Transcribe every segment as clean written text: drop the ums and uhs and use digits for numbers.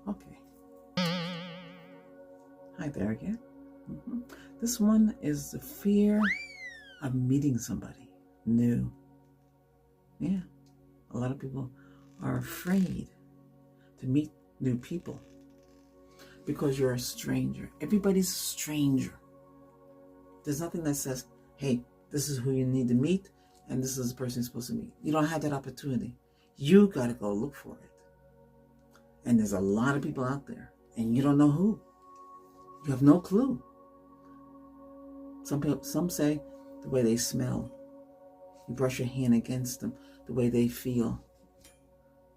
Okay. Hi there again. This one is the fear of meeting somebody new. Yeah. A lot of people are afraid to meet new people because you're a stranger. Everybody's a stranger. There's nothing that says, hey, this is who you need to meet and this is the person you're supposed to meet. You don't have that opportunity. You got to go look for it. And there's a lot of people out there and you don't know who. You have no clue. Some say the way they smell. You brush your hand against them, the way they feel.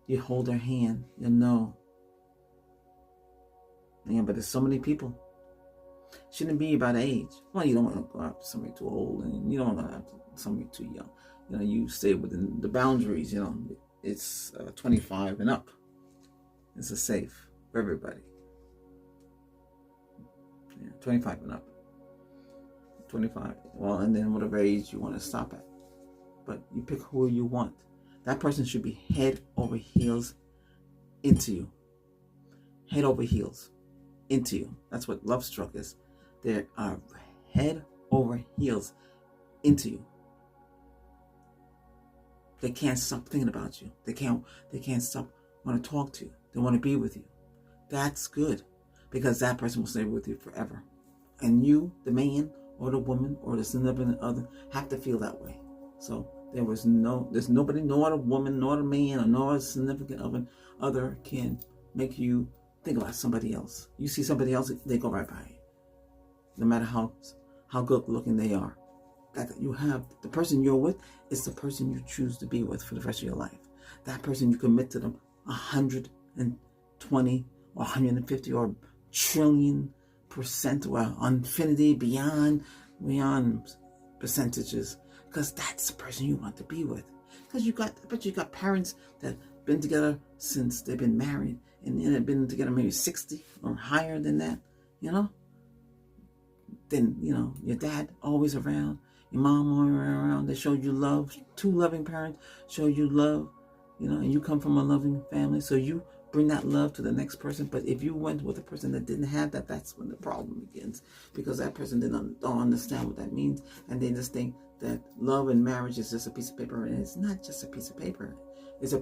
You hold their hand, you'll know. Yeah, but there's so many people. Shouldn't be about age. Well, you don't want to go after somebody too old, and you don't want to have somebody too young. You stay within the boundaries. It's 25 and up. It's a safe for everybody. Yeah, 25 and up. 25. Well, and then whatever age you want to stop at. But you pick who you want. That person should be head over heels into you. Head over heels into you. That's what love struck is. They are head over heels into you. They can't stop thinking about you. They can't stop want to talk to you. They want to be with you. That's good because that person will stay with you forever. And you, the man or the woman or the significant other, have to feel that way. So there's nobody, no other woman, no other man, or no other significant other can make you think about somebody else. You see somebody else, they go right by you. No matter how good looking they are. That you have, the person you're with is the person you choose to be with for the rest of your life. That person you commit to them 120 or 150 or trillion% or infinity beyond percentages, because that's the person you want to be with. Because I bet you got parents that have been together since they've been married and they've been together maybe 60 or higher than that, Then, your dad always around, your mom always around. They showed you love. Two loving parents show you love, and you come from a loving family. So you bring that love to the next person. But if you went with a person that didn't have that, that's when the problem begins. Because that person don't understand what that means. And they just think that love and marriage is just a piece of paper. And it's not just a piece of paper. It's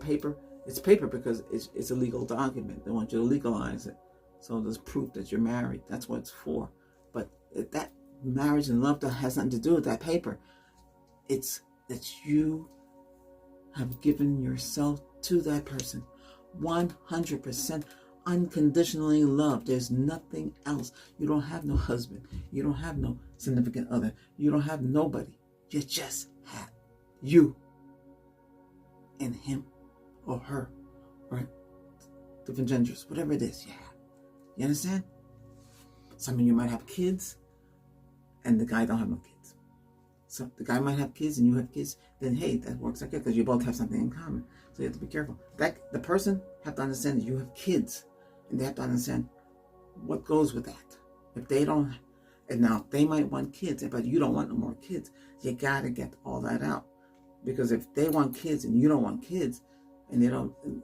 paper because it's a legal document. They want you to legalize it. So there's proof that you're married. That's what it's for. But that marriage and love that has nothing to do with that paper. It's that you have given yourself to that person 100% unconditionally loved. There's nothing else. You don't have no husband. You don't have no significant other. You don't have nobody. You just have you and him or her or different genders, whatever it is you have. You understand? Some of you might have kids and the guy don't have no kids. So the guy might have kids and you have kids, then hey, that works out good because you both have something in common. So you have to be careful. The person have to understand that you have kids and they have to understand what goes with that. If they don't, and now they might want kids, but you don't want no more kids. You got to get all that out. Because if they want kids and you don't want kids and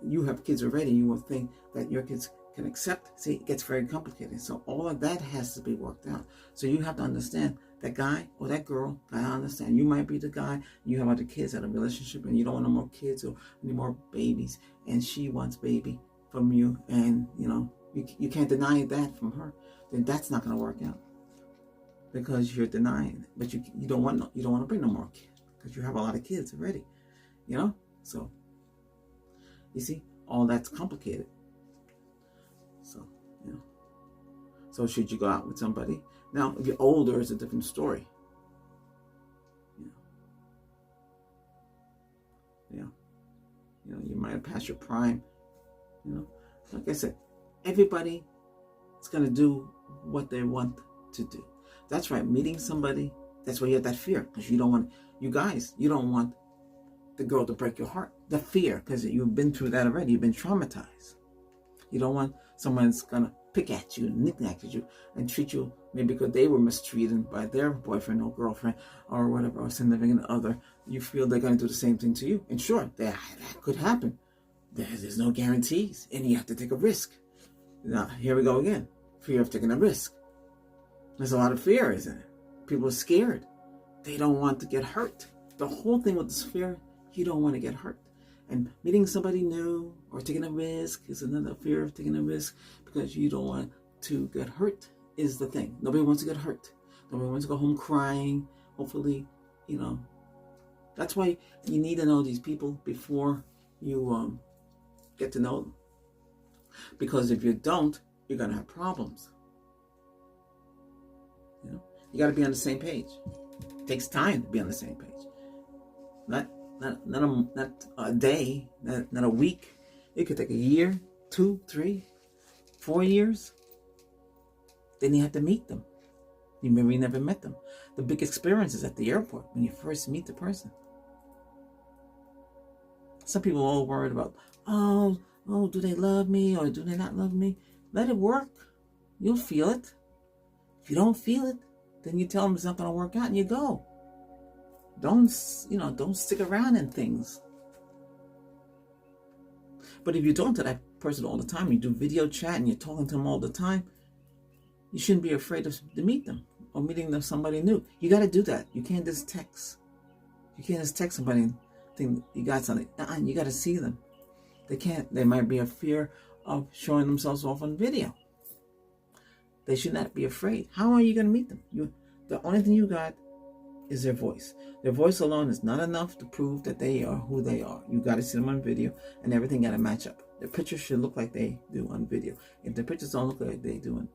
you have kids already, you will think that your kids can accept. See, it gets very complicated. So all of that has to be worked out. So you have to understand that guy or that girl. I understand. You might be the guy. You have other kids at a relationship, and you don't want no more kids or any more babies. And she wants baby from you, and you can't deny that from her. Then that's not going to work out because you're denying it. But you don't want to bring no more kids because you have a lot of kids already. So you see, all that's complicated. So should you go out with somebody? Now, if you're older, it's a different story. You might have passed your prime. Like I said, everybody is going to do what they want to do. That's right. Meeting somebody, that's why you have that fear, because you don't want the girl to break your heart. The fear, because you've been through that already. You've been traumatized. You don't want someone that's going to pick at you, knick-knack at you, and treat you maybe because they were mistreated by their boyfriend or girlfriend or whatever, or significant other. You feel they're going to do the same thing to you. And sure, that could happen. There's no guarantees, and you have to take a risk. Now, here we go again. Fear of taking a risk. There's a lot of fear, isn't it? People are scared. They don't want to get hurt. The whole thing with this fear, you don't want to get hurt. And meeting somebody new or taking a risk is another fear of taking a risk, because you don't want to get hurt is the thing. Nobody wants to get hurt. Nobody wants to go home crying. Hopefully, that's why you need to know these people before you get to know them. Because if you don't, you're going to have problems. You got to be on the same page. It takes time to be on the same page. Not a day, not a week. It could take a year, 2, 3, 4 years. Then you have to meet them. You maybe never met them. The big experience is at the airport when you first meet the person. Some people are all worried about, oh, do they love me or do they not love me? Let it work. You'll feel it. If you don't feel it, then you tell them it's not going to work out and you go. Don't stick around in things. But if you talk to that person all the time, you do video chat and you're talking to them all the time, you shouldn't be afraid to meet them or meeting them somebody new. You got to do that. You can't just text. You can't just text somebody and think you got something. You got to see them. They might be a fear of showing themselves off on video. They should not be afraid. How are you going to meet them? The only thing you got is their voice. Their voice alone is not enough to prove that they are who they are. You got to see them on video, and everything got to match up. Their pictures should look like they do on video. If the pictures don't look like they do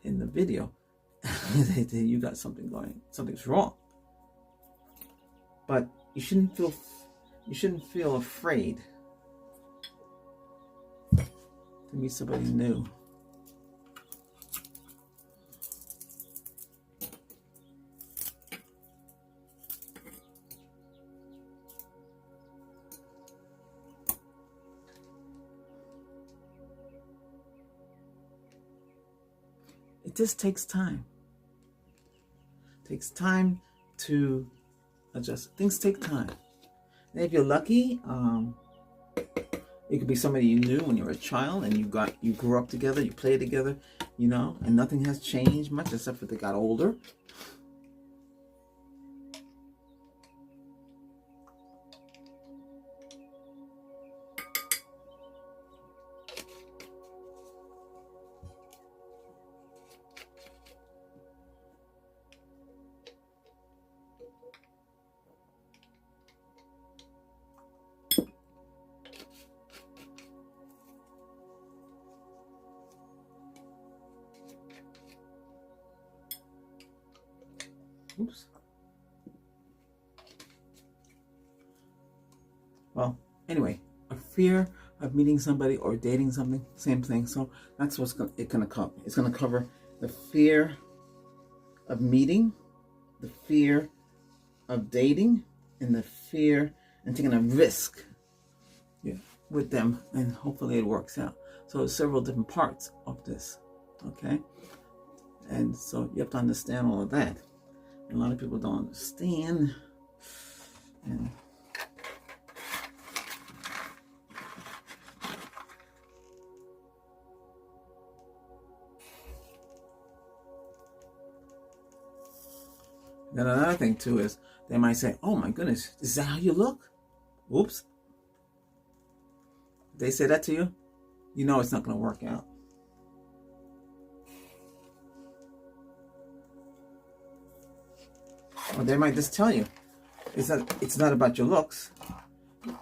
in the video, you got something going. Something's wrong. But you shouldn't feel afraid to meet somebody new. It just takes time. It takes time to adjust. Things take time. And if you're lucky, it could be somebody you knew when you were a child and you grew up together, you played together, and nothing has changed much except for they got older. Oops. Well, anyway, a fear of meeting somebody or dating something, same thing. So that's what's it's going to cover. It's going to cover the fear of meeting, the fear of dating, and the fear and taking a risk with them, and hopefully it works out. So there's several different parts of this, okay? And so you have to understand all of that. A lot of people don't understand. And then another thing too is they might say, "Oh my goodness, is that how you look?" Oops. If they say that to you, you know it's not going to work out. Or they might just tell you, it's not about your looks,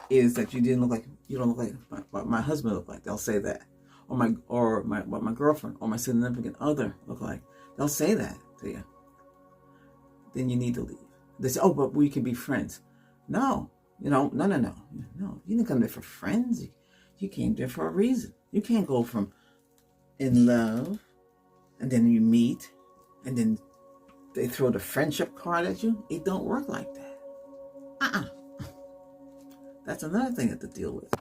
is that you don't look like what my husband looked like. They'll say that. Or what my girlfriend or my significant other look like. They'll say that to you. Then you need to leave. They say, "Oh, but we can be friends." No. No. You didn't come there for friends. You came there for a reason. You can't go from in love and then you meet and then they throw the friendship card at you. It don't work like that. That's another thing you have to deal with.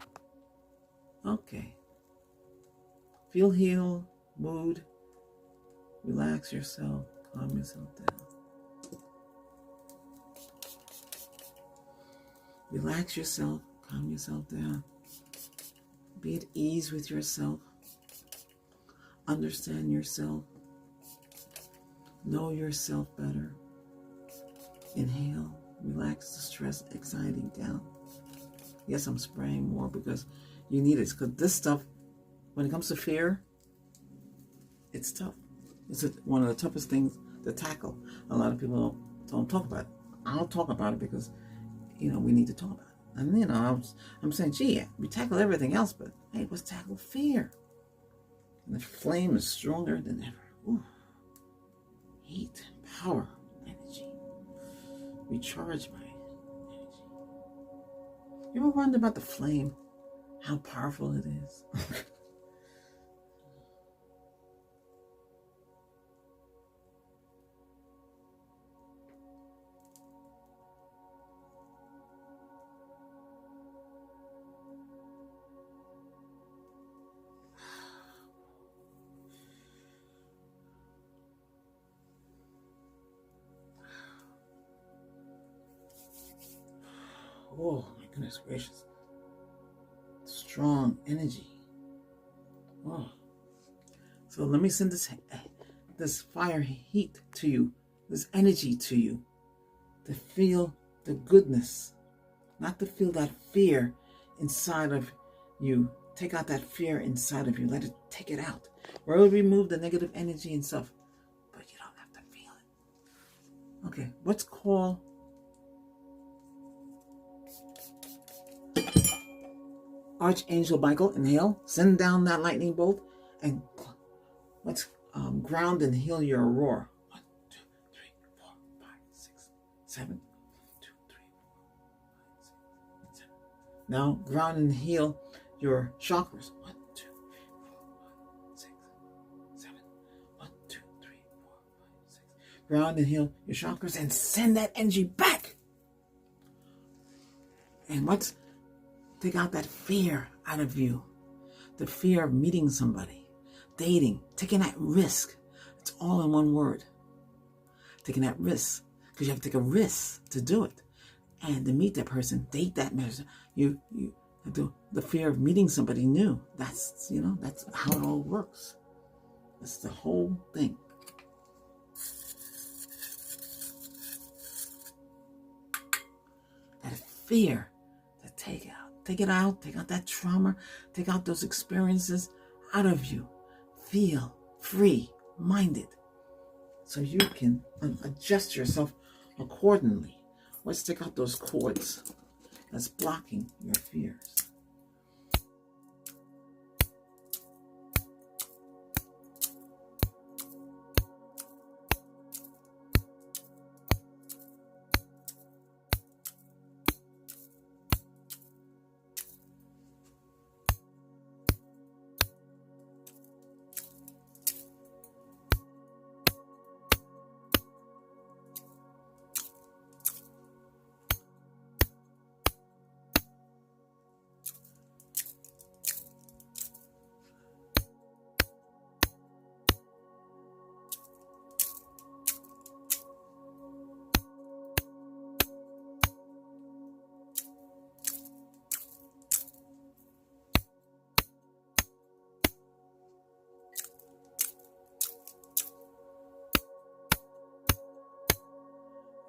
Okay. Feel healed, mood, relax yourself, calm yourself down. Relax yourself, calm yourself down. Be at ease with yourself. understand yourself, know yourself better. Inhale, relax the stress, anxiety down. Yes, I'm spraying more because you need it. Because this stuff, when it comes to fear, it's tough. It's one of the toughest things to tackle. A lot of people don't talk about it. I'll talk about it because, we need to talk about it. And, I'm saying, gee, we tackle everything else, but, hey, let's tackle fear. And the flame is stronger than ever. Ooh. Heat, power, energy. Recharge my energy. You ever wonder about the flame? How powerful it is? Oh, my goodness gracious. Strong energy. Oh. So let me send this fire heat to you, this energy to you, to feel the goodness, not to feel that fear inside of you. Take out that fear inside of you. Let it take it out. Or it'll remove the negative energy and stuff, but you don't have to feel it. Okay, what's called Archangel Michael? Inhale, send down that lightning bolt, and let's ground and heal your aurora. 1, 2, 3, 4, 5, 6, 7. 1, 2, 3, 4, 5, 6, 7. Now ground and heal your chakras. 1, 2, 3, 4, 5, 6, 7. 1, 2, 3, 4, 5, 6. Ground and heal your chakras and send that energy back. And let's take out that fear out of you. The fear of meeting somebody, dating, taking that risk. It's all in one word. Taking that risk. Because you have to take a risk to do it. And to meet that person, date that person. You have to, the fear of meeting somebody new. That's how it all works. That's the whole thing. That fear to take out. Take it out. Take out that trauma. Take out those experiences out of you. Feel free-minded so you can adjust yourself accordingly. Let's take out those cords that's blocking your fears.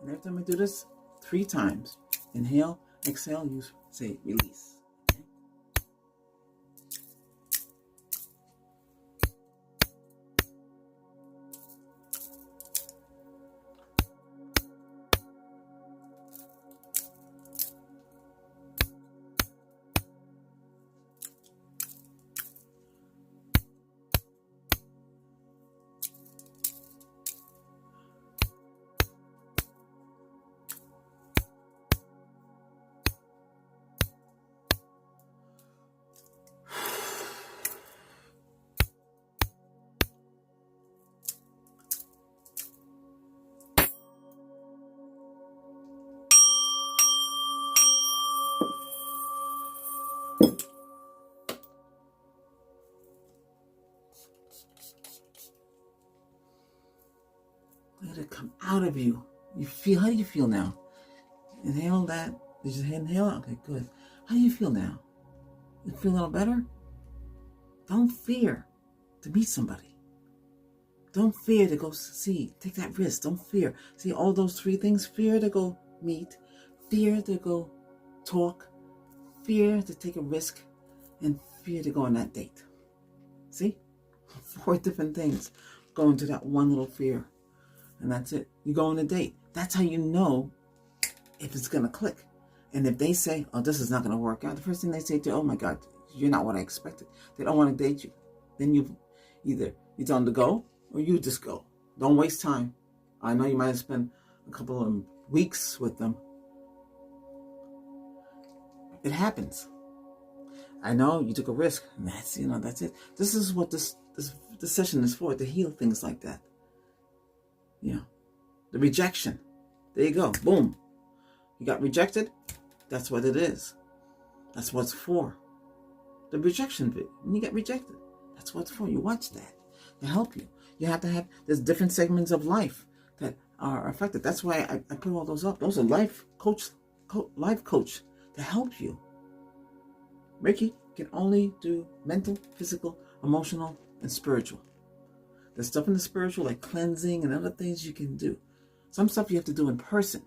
And every time I do this, 3 times. Inhale, exhale, you say release. Let it come out of you. How do you feel now? Inhale that. Did you inhale? Okay, good. How do you feel now? You feel a little better? Don't fear. to meet somebody. Don't fear to go see. Take that risk. Don't fear. See, all those three things: fear to go meet, fear to go talk, fear to take a risk, and fear to go on that date. See? 4 different things go into that one little fear. And that's it. You go on a date. That's how you know if it's going to click. And if they say, oh, this is not going to work out, the first thing they say to you, oh my God, you're not what I expected. They don't want to date you. Then you tell them to go or you just go. Don't waste time. I know you might have spent a couple of weeks with them. It happens. I know you took a risk. And that's it. This is what this session is for, to heal things like that. The rejection. There you go. Boom. You got rejected. That's what it is. That's what it's for. The rejection bit. When you get rejected, that's what it's for. You watch that to help you. You have to have, there's different segments of life that are affected. That's why I put all those up. Those are life coach to help you. Reiki can only do mental, physical, emotional, and spiritual. There's stuff in the spiritual like cleansing and other things you can do. Some stuff you have to do in person.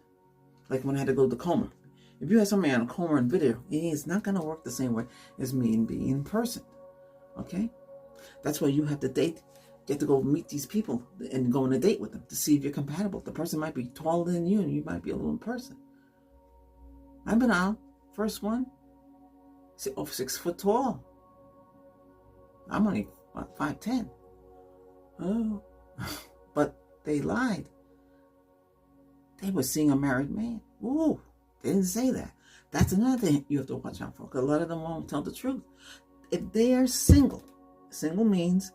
Like when I had to go to the coma. If you have somebody on a coma in video, it's not going to work the same way as me and being in person. Okay? That's why you have to date. You have to go meet these people and go on a date with them to see if you're compatible. The person might be taller than you and you might be a little person. I've been out. First one. 6 foot tall. I'm only 5'10". Oh. But they lied. They were seeing a married man. Ooh. They didn't say that. That's another thing you have to watch out for. Because a lot of them won't tell the truth. If they are single means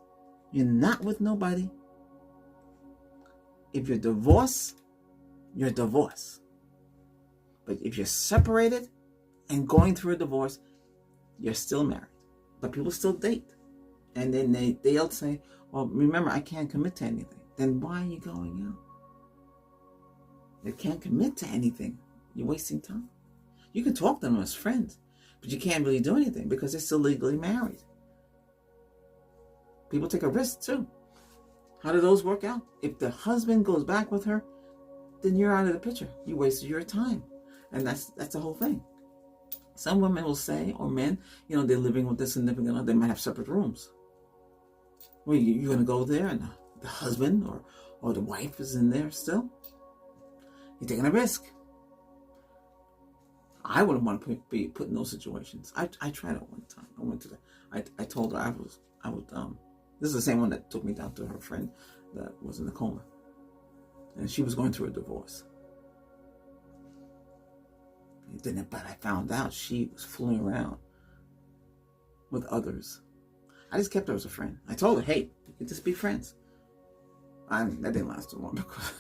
you're not with nobody. If you're divorced, you're divorced. But if you're separated and going through a divorce, you're still married. But people still date. And then they'll say, well, remember, I can't commit to anything. Then why are you going out? They can't commit to anything. You're wasting time. You can talk to them as friends, but you can't really do anything because they're still legally married. People take a risk too. How do those work out? If the husband goes back with her, then you're out of the picture. You wasted your time. And that's the whole thing. Some women will say, or men, they're living with their significant other. They might have separate rooms. Well, you're going to go there and the husband or the wife is in there still? You're taking a risk. I wouldn't want to be put in those situations. I tried it one time. I went to I told her I would, this is the same one that took me down to her friend that was in a coma. And she was going through a divorce. But I found out she was fooling around with others. I just kept her as a friend. I told her, hey, you can just be friends. That didn't last too long because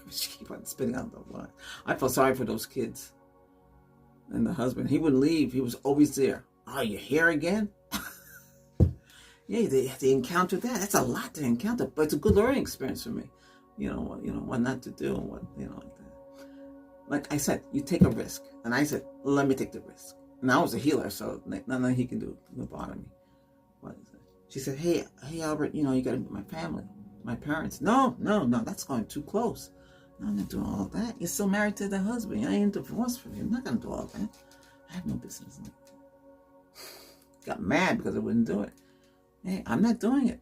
she kept on spitting out the line. I felt sorry for those kids. And the husband, he wouldn't leave. He was always there. Oh, you're here again? Yeah, they encountered that. That's a lot to encounter, but it's a good learning experience for me. What not to do and what, like that. Like I said, you take a risk. And I said, let me take the risk. And I was a healer, so nothing he can do to bother me. What is it? She said, hey, Albert, you got to meet my family, my parents. No, that's going too close. No, I'm not doing all that. You're still married to the husband. I ain't divorced from you. I'm not going to do all that. I have no business like that. Got mad because I wouldn't do it. Hey, I'm not doing it.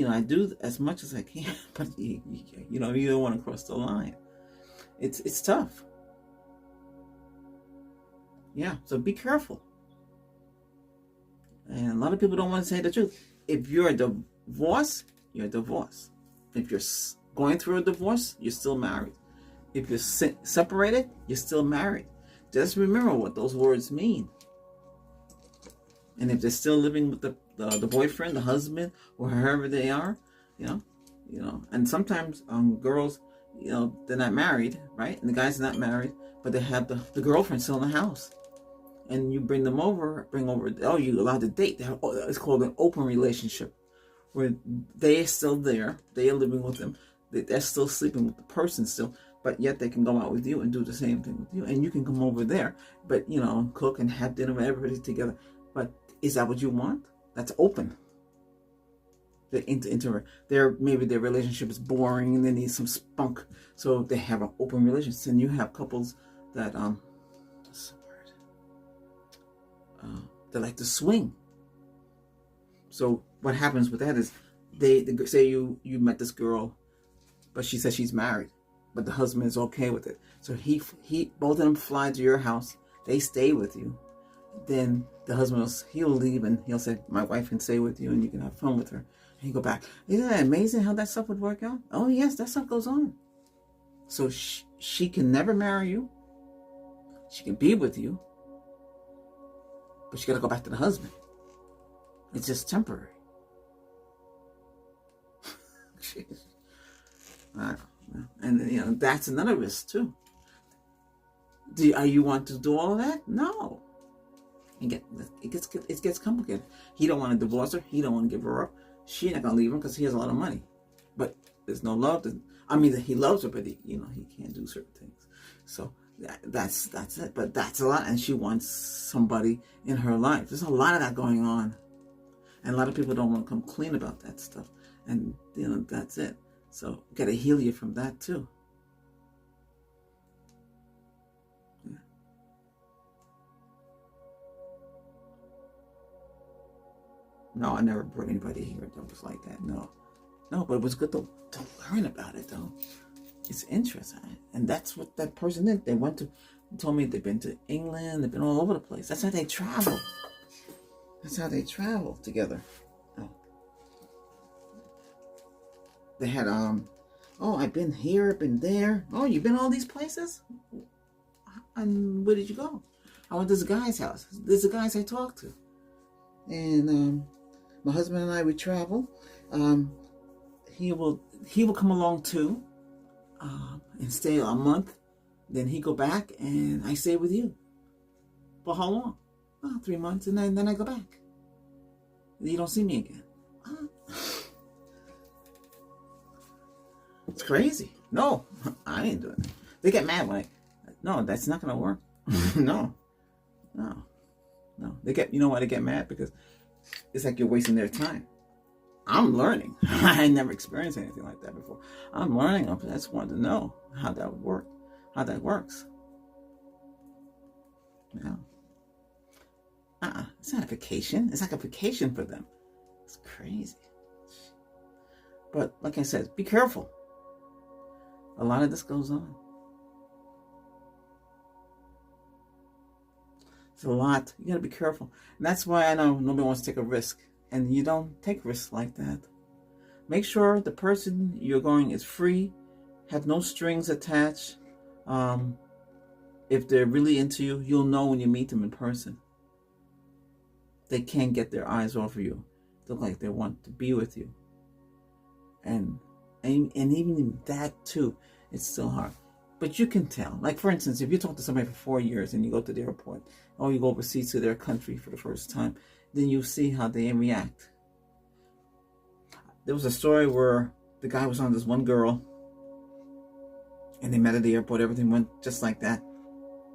I do as much as I can, but you don't want to cross the line. It's tough. Yeah, so be careful. And a lot of people don't want to say the truth. If you're divorced, you're divorced. If you're going through a divorce, you're still married. If you're separated, you're still married. Just remember what those words mean. And if they're still living with the boyfriend, the husband, or whoever they are, and sometimes girls, they're not married, right? And the guy's not married, but they have the girlfriend still in the house. And you bring over, you're allowed to date. It's called an open relationship, where they're still there, they are living with them, they're still sleeping with the person still, but yet they can go out with you and do the same thing with you. And you can come over there, but, cook and have dinner with everybody together. But is that what you want? that's open. Maybe their relationship is boring and they need some spunk, so they have an open relationship. And you have couples that what's the word? They like to swing. So what happens with that is they say you met this girl, but she says she's married, but the husband is okay with it. So he both of them fly to your house. They stay with you. Then the husband he'll leave and he'll say, my wife can stay with you and you can have fun with her. And you go back. Isn't that amazing how that stuff would work out? Oh yes, that stuff goes on. So she can never marry you. She can be with you, but she got to go back to the husband. It's just temporary. And that's another risk too. Are you want to do all of that? No. It gets complicated. He don't want to divorce her. He don't want to give her up. She not gonna leave him because he has a lot of money. But there's no love. He loves her, but he can't do certain things. So that's it. But that's a lot, and she wants somebody in her life. There's a lot of that going on, and a lot of people don't want to come clean about that stuff. And that's it. So you got to heal you from that too. Yeah. No, I never brought anybody here that was like that. No, but it was good to learn about it though. It's interesting, and that's what that person did. They told me they've been to England. They've been all over the place. That's how they travel. That's how they travel together. Oh. They had I've been here, I've been there. Oh, you've been all these places? And where did you go? I went to this guy's house. There's the guys I talked to. And my husband and I would travel. He will come along too, and stay a month. Then he go back and I stay with you. For how long? 3 months, and then I go back. You don't see me again. It's crazy. No, I ain't doing it. They get mad when no, that's not gonna work. No. They get, you know why they get mad? Because it's like you're wasting their time. I'm learning. I never experienced anything like that before. I'm learning. I just wanted to know how that would work, how that works. Yeah. It's not a vacation. It's like a vacation for them. It's crazy. But like I said, be careful. A lot of this goes on. It's a lot. You gotta be careful. And that's why I know nobody wants to take a risk. And you don't take risks like that. Make sure the person you're going is free, have no strings attached. If they're really into you, you'll know when you meet them in person. They can't get their eyes off of you. They look like they want to be with you. And even in that too, it's still hard. But you can tell. Like for instance, if you talk to somebody for 4 years and you go to the airport, or you go overseas to their country for the first time, then you see how they react. There was a story where the guy was on this one girl, and they met at the airport. Everything went just like that.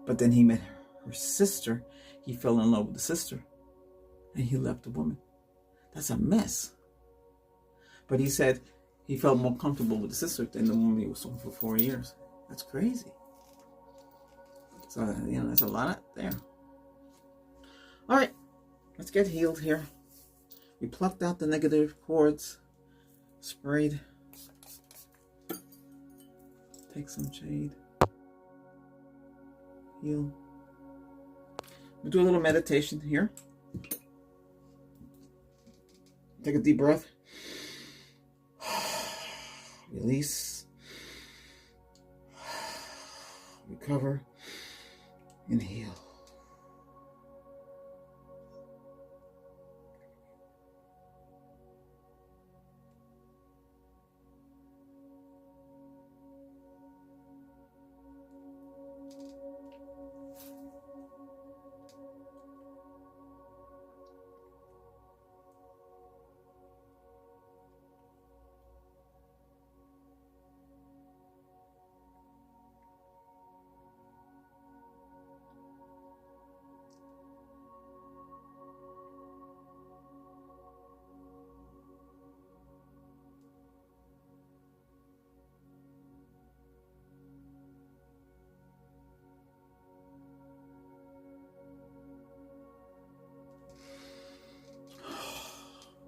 But then he met her sister. He fell in love with the sister, and he left the woman. That's a mess. But he said he felt more comfortable with the sister than the woman he was with for 4 years. That's crazy. So, there's a lot out there. All right, let's get healed here. We plucked out the negative cords, sprayed. Take some shade. Heal. We'll do a little meditation here. Take a deep breath. Release. Recover. And heal.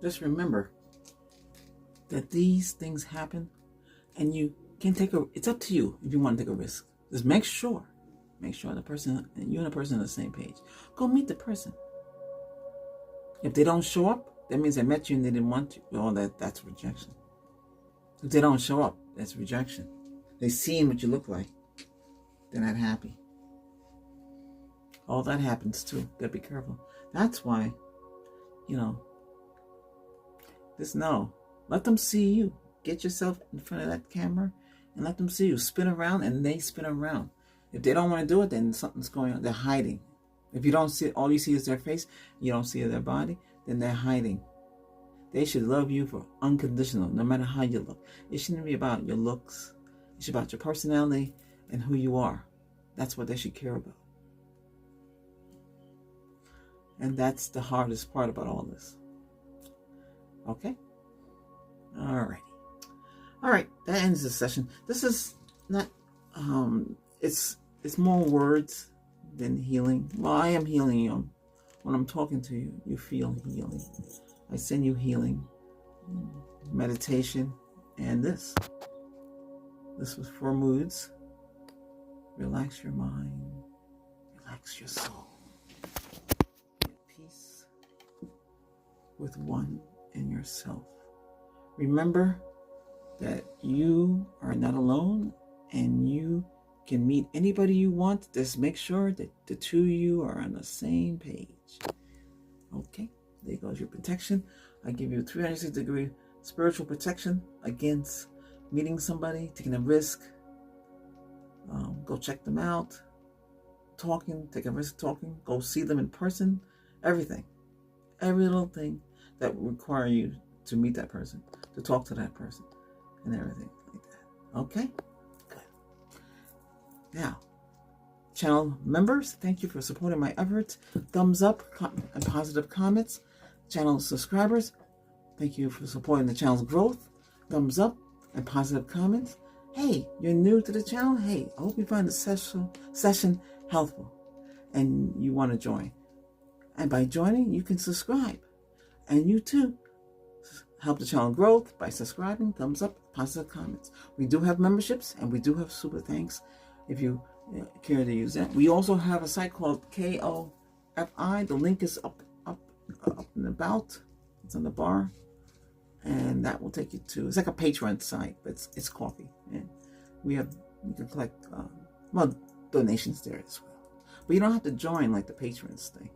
just remember that these things happen, and you can take it's up to you if you want to take a risk. Just make sure the person, you and the person are on the same page. Go meet the person. If they don't show up, that means they met you and they didn't want you. Well, that's rejection. If they don't show up, that's rejection. They seen what you look like. They're not happy. All that happens too. Gotta be careful. That's why, just know. Let them see you. Get yourself in front of that camera and let them see you. Spin around and they spin around. If they don't want to do it, then something's going on. They're hiding. If you don't see it, all you see is their face, you don't see their body, then they're hiding. They should love you for unconditional, no matter how you look. It shouldn't be about your looks. It should be about your personality and who you are. That's what they should care about. And that's the hardest part about all this. Okay? Alrighty. Alright, that ends the session. This is not, it's more words than healing. Well, I am healing you. When I'm talking to you, you feel healing. I send you healing, meditation, and this. This was for moods. Relax your mind. Relax your soul. Get peace with one and yourself. Remember that you are not alone and you can meet anybody you want. Just make sure that the two of you are on the same page. Okay, there goes your protection. I give you 360-degree spiritual protection against meeting somebody, taking a risk. Go check them out. Take a risk talking. Go see them in person. Everything. Every little thing that will require you to meet that person, to talk to that person, and everything like that. Okay? Good. Now, channel members, thank you for supporting my efforts. Thumbs up and positive comments. Channel subscribers, thank you for supporting the channel's growth. Thumbs up and positive comments. Hey, you're new to the channel? Hey, I hope you find the session helpful and you want to join. And by joining, you can subscribe. And you too help the channel growth by subscribing, thumbs up, positive comments. We do have memberships and we do have super thanks if you care to use that. We also have a site called KOFI. The link is up and about. It's on the bar. And that will take you to, it's like a Patreon site, but it's coffee. And you can collect, donations there as well. But you don't have to join like the patrons thing.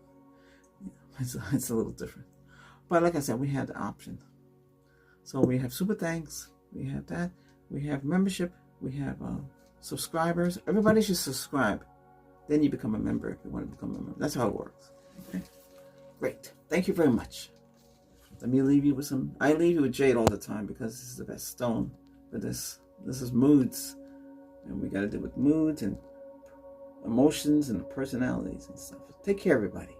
It's a little different. But like I said, we have the option. So we have super thanks. We have that. We have membership. We have subscribers. Everybody should subscribe. Then you become a member if you want to become a member. That's how it works. Okay? Great. Thank you very much. Let me leave you with I leave you with jade all the time because this is the best stone for this. This is moods. And we got to deal with moods and emotions and personalities and stuff. Take care, everybody.